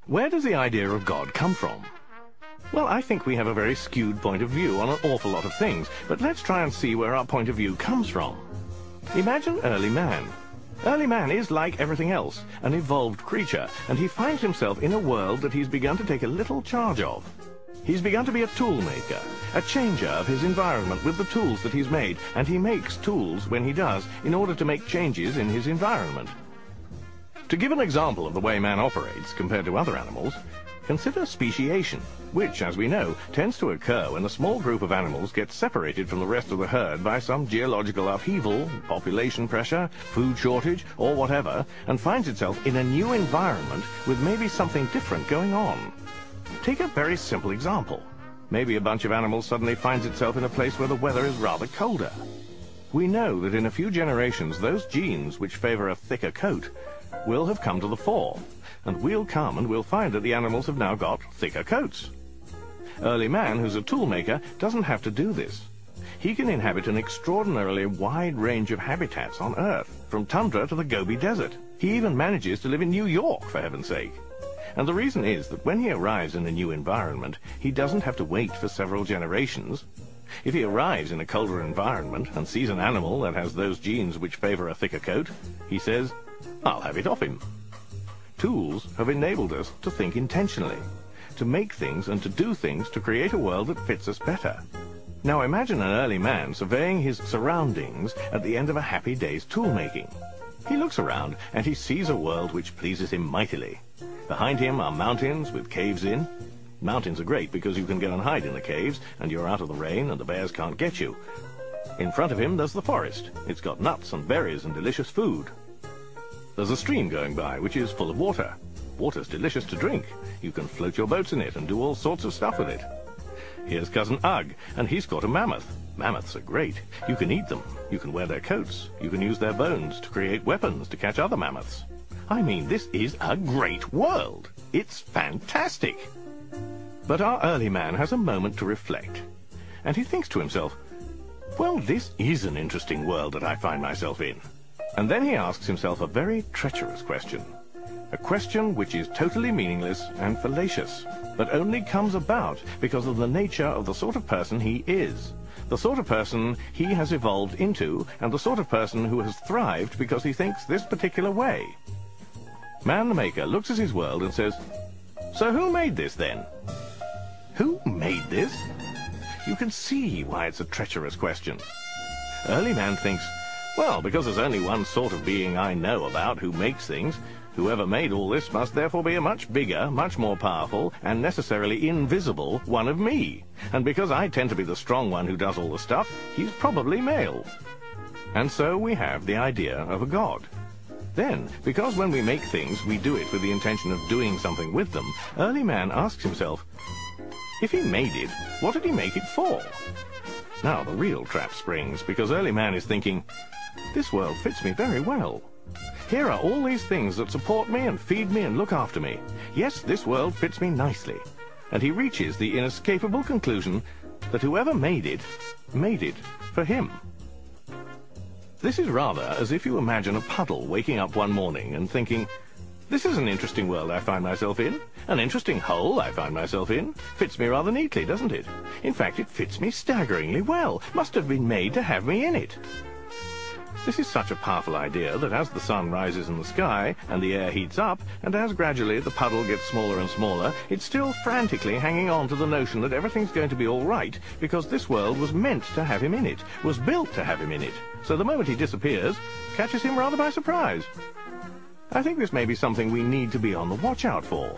Where does the idea of God come from? Well, I think we have a very skewed point of view on an awful lot of things, but let's try and see where our point of view comes from. Imagine early man. Early man is, like everything else, an evolved creature, and he finds himself in a world that he's begun to take a little charge of. He's begun to be a tool maker, a changer of his environment with the tools that he's made, and he makes tools when he does in order to make changes in his environment. To give an example of the way man operates compared to other animals, consider speciation, which, as we know, tends to occur when a small group of animals gets separated from the rest of the herd by some geological upheaval, population pressure, food shortage, or whatever, and finds itself in a new environment with maybe something different going on. Take a very simple example. Maybe a bunch of animals suddenly finds itself in a place where the weather is rather colder. We know that in a few generations those genes which favor a thicker coat will have come to the fore, and we'll come and we'll find that the animals have now got thicker coats. Early man, who's a tool maker, doesn't have to do this. He can inhabit an extraordinarily wide range of habitats on Earth, from tundra to the Gobi Desert. He even manages to live in New York, for heaven's sake. And the reason is that when he arrives in a new environment, he doesn't have to wait for several generations. If he arrives in a colder environment and sees an animal that has those genes which favor a thicker coat, he says, "I'll have it off him." Tools have enabled us to think intentionally, to make things and to do things to create a world that fits us better. Now imagine an early man surveying his surroundings at the end of a happy day's tool making. He looks around and he sees a world which pleases him mightily. Behind him are mountains with caves in. Mountains are great because you can go and hide in the caves and you're out of the rain and the bears can't get you. In front of him there's the forest. It's got nuts and berries and delicious food. There's a stream going by which is full of water. Water's delicious to drink. You can float your boats in it and do all sorts of stuff with it. Here's Cousin Ugg, and he's got a mammoth. Mammoths are great. You can eat them. You can wear their coats. You can use their bones to create weapons to catch other mammoths. I mean, this is a great world. It's fantastic. But our early man has a moment to reflect. And he thinks to himself, well, this is an interesting world that I find myself in. And then he asks himself a very treacherous question. A question which is totally meaningless and fallacious, but only comes about because of the nature of the sort of person he is. The sort of person he has evolved into, and the sort of person who has thrived because he thinks this particular way. Man the Maker looks at his world and says, "So who made this then?" Who made this? You can see why it's a treacherous question. Early man thinks, well, because there's only one sort of being I know about who makes things, whoever made all this must therefore be a much bigger, much more powerful, and necessarily invisible one of me. And because I tend to be the strong one who does all the stuff, he's probably male. And so we have the idea of a god. Then, because when we make things, we do it with the intention of doing something with them, early man asks himself, if he made it, what did he make it for? Now the real trap springs, because early man is thinking, this world fits me very well. Here are all these things that support me and feed me and look after me. Yes, this world fits me nicely. And he reaches the inescapable conclusion that whoever made it for him. This is rather as if you imagine a puddle waking up one morning and thinking, this is an interesting world I find myself in. An interesting hole I find myself in. Fits me rather neatly, doesn't it? In fact, it fits me staggeringly well. Must have been made to have me in it. This is such a powerful idea that as the sun rises in the sky and the air heats up, and as gradually the puddle gets smaller and smaller, it's still frantically hanging on to the notion that everything's going to be all right because this world was meant to have him in it, was built to have him in it. So the moment he disappears, catches him rather by surprise. I think this may be something we need to be on the watch out for.